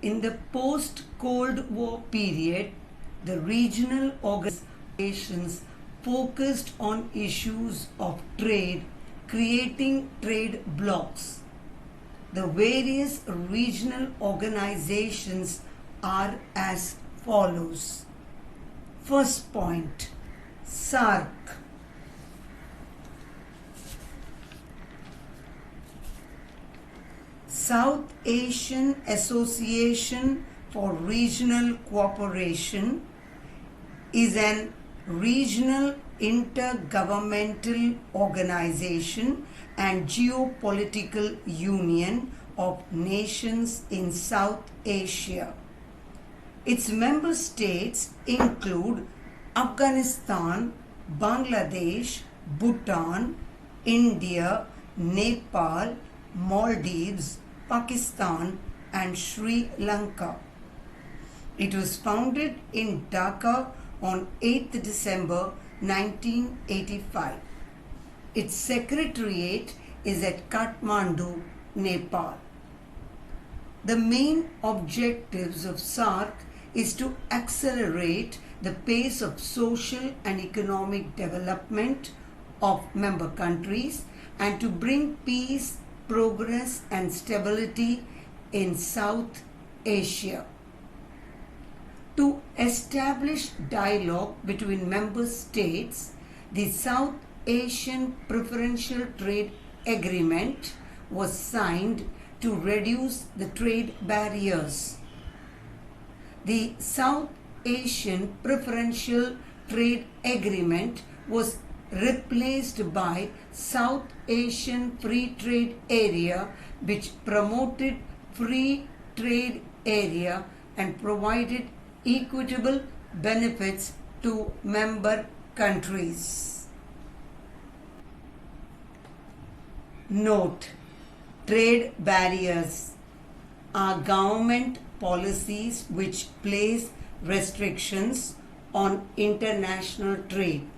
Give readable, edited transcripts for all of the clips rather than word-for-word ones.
In the post-Cold War period, the regional organizations focused on issues of trade, creating trade blocs. The various regional organizations are as follows. First point, SAARC. South Asian Association for Regional Cooperation is an regional intergovernmental organization and geopolitical union of nations in South Asia. Its member states include Afghanistan, Bangladesh, Bhutan, India, Nepal, Maldives, Pakistan and Sri Lanka. It was founded in Dhaka on 8th December 1985. Its secretariat is at Kathmandu, Nepal. The main objectives of SAARC is to accelerate the pace of social and economic development of member countries and to bring peace, progress and stability in South Asia. To establish dialogue between member states, the South Asian Preferential Trade Agreement was signed to reduce the trade barriers. The South Asian Preferential Trade Agreement was replaced by South Asian Free Trade Area, which promoted free trade area and provided equitable benefits to member countries. Note: trade barriers are government policies which place restrictions on international trade.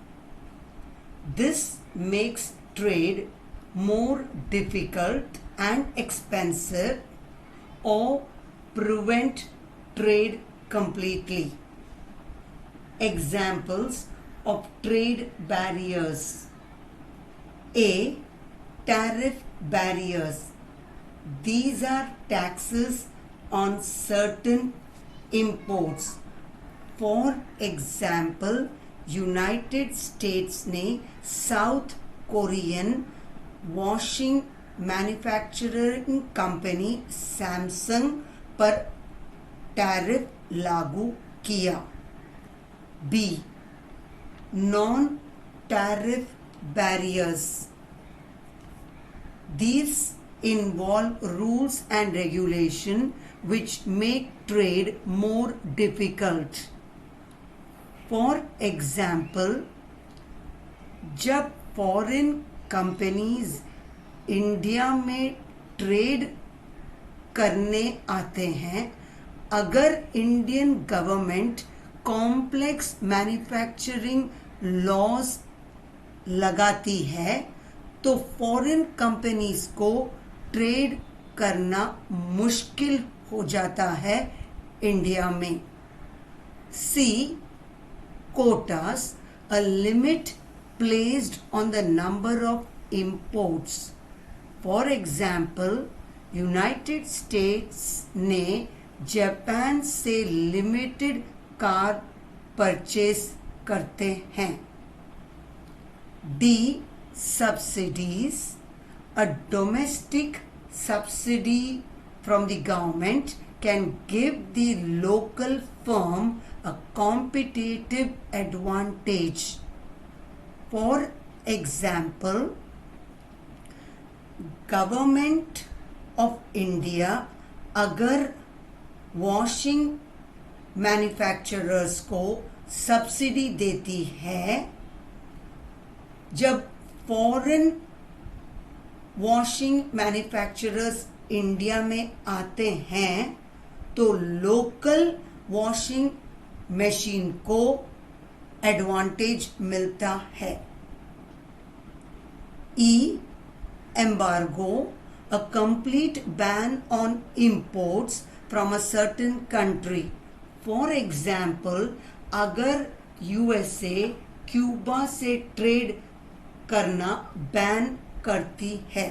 This makes trade more difficult and expensive or prevent trade completely. Examples of trade barriers: A. Tariff barriers. These are taxes on certain imports. For example, United States ने South Korean washing manufacturing company Samsung पर tariff लागू किया. B. Non tariff barriers. These involve rules and regulation which make trade more difficult. For example, जब foreign companies India में trade करने आते हैं, अगर Indian government complex manufacturing laws लगाती है तो फॉरेन कंपनीज को ट्रेड करना मुश्किल हो जाता है इंडिया में. सी. Quotas, a limit placed on the number of imports. For example, United States ने जापान से लिमिटेड कार परचेस करते हैं. D. Subsidies. A domestic subsidy from the government can give the local firm a competitive advantage. For example, Government of India अगर washing manufacturers को subsidy देती है, जब foreign washing manufacturers India में आते हैं तो लोकल वॉशिंग मशीन को एडवांटेज मिलता है. E. Embargo. A complete ban on imports from a certain country. For example, अगर USA क्यूबा से ट्रेड करना बैन करती है.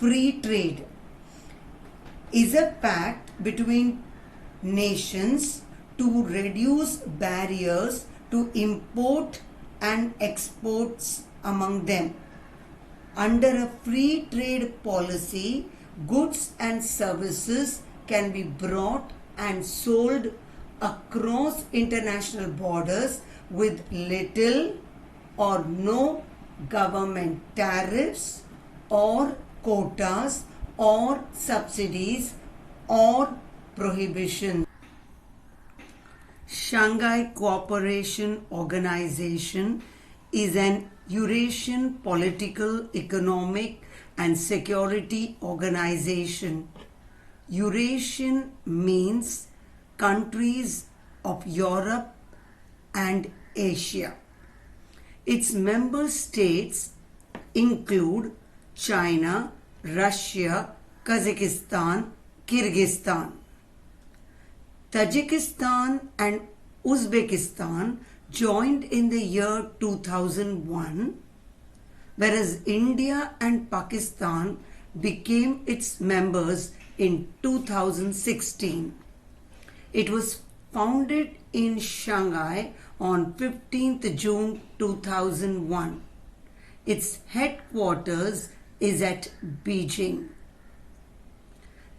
Free trade is a pact between nations to reduce barriers to import and exports among them. Under a free trade policy, goods and services can be brought and sold across international borders with little or no government tariffs or quotas or subsidies or prohibition. Shanghai Cooperation Organization is an Eurasian political, economic and security organization. Eurasian means countries of Europe and Asia. Its member states include China, Russia, Kazakhstan, Kyrgyzstan. Tajikistan and Uzbekistan joined in the year 2001, whereas India and Pakistan became its members in 2016. It was founded in Shanghai on 15th June 2001. Its headquarters is at Beijing.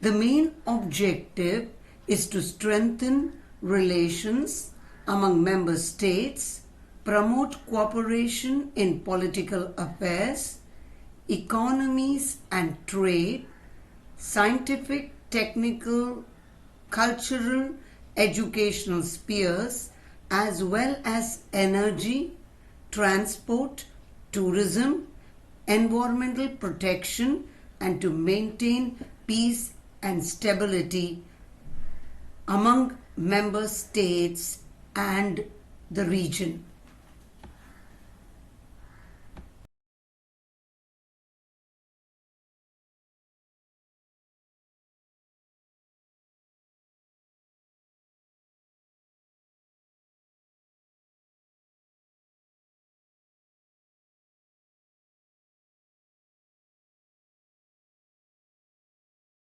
The main objective is to strengthen relations among member states, promote cooperation in political affairs, economies and trade, scientific, technical, cultural, educational spheres, as well as energy, transport, tourism, environmental protection, and to maintain peace and stability among member states and the region.